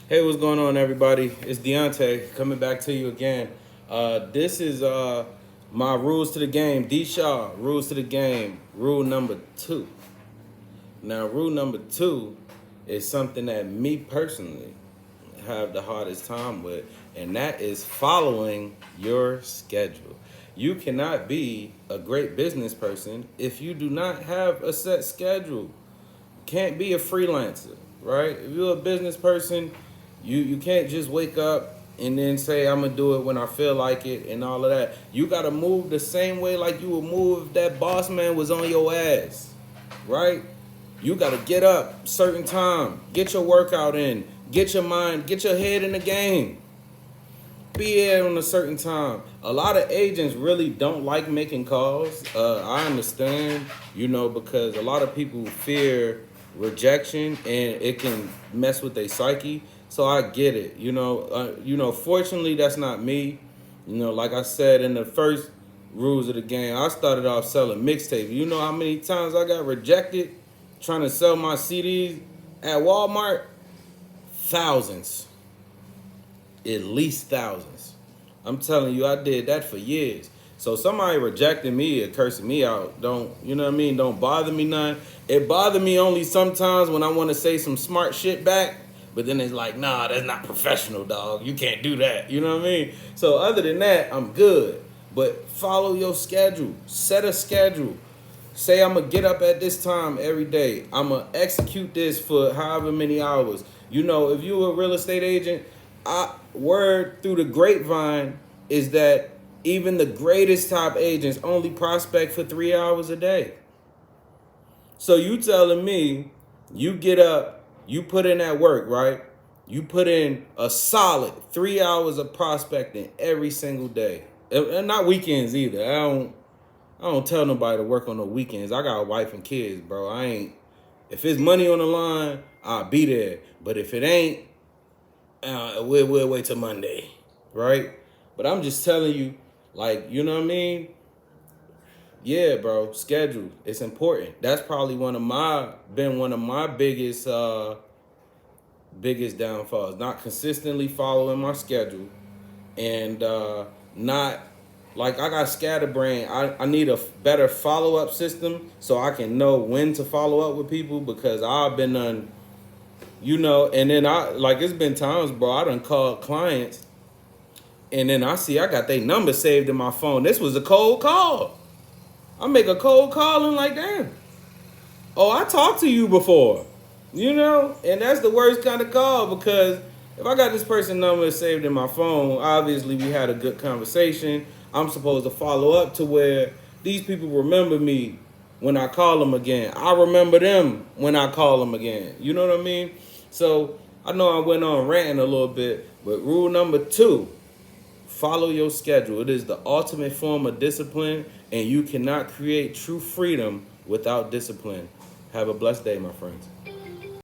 Hey, what's going on, everybody? It's Deontay coming back to you again. This is my rules to the game. D.Shaw, rules to the game. Rule number 2. Now, rule number 2 is something that me personally have the hardest time with, and that is following your schedule. You cannot be a great business person if you do not have a set schedule. Can't be a freelancer, right? If you're a business person, you can't just wake up and then say I'm gonna do it when I feel like it and all of that. You gotta move the same way like you would move if that boss man was on your ass, right? You gotta get up certain time, get your workout in, get your mind, get your head in the game. Be here on a certain time. A lot of agents really don't like making calls. I understand, because a lot of people fear rejection and it can mess with their psyche. So I get it. Fortunately, that's not me. Like I said in the first rules of the game, I started off selling mixtapes. You know how many times I got rejected trying to sell my CDs at Walmart? Thousands. At least thousands. I'm telling you, I did that for years. So somebody rejecting me or cursing me out, don't bother me none. It bothered me only sometimes when I want to say some smart shit back, but then it's like, nah, that's not professional, dog. You can't do that. You know what I mean? So other than that, I'm good. But follow your schedule. Set a schedule. Say I'm going to get up at this time every day. I'm going to execute this for however many hours. If you're a real estate agent, word through the grapevine is that even the greatest top agents only prospect for 3 hours a day. So you telling me you get up, you put in that work, right? You put in a solid 3 hours of prospecting every single day. And not weekends either. I don't tell nobody to work on the weekends. I got a wife and kids, bro. If it's money on the line, I'll be there. But if it ain't, we'll wait till Monday, right? But I'm just telling you, you know what I mean? Yeah, bro, schedule. It's important. That's probably one of my biggest downfalls. Not consistently following my schedule, and not I got scatterbrain. I need a better follow-up system so I can know when to follow up with people, because I've been on. And then it's been times, bro, I done called clients and then I got their number saved in my phone. This was a cold call. I make a cold call and damn. Oh, I talked to you before, and that's the worst kind of call, because if I got this person's number saved in my phone, obviously we had a good conversation. I'm supposed to follow up to where these people remember me when I call them again. I remember them when I call them again. You know what I mean? So I know I went on ranting a little bit, but rule number 2, follow your schedule. It is the ultimate form of discipline, and you cannot create true freedom without discipline. Have a blessed day, my friends.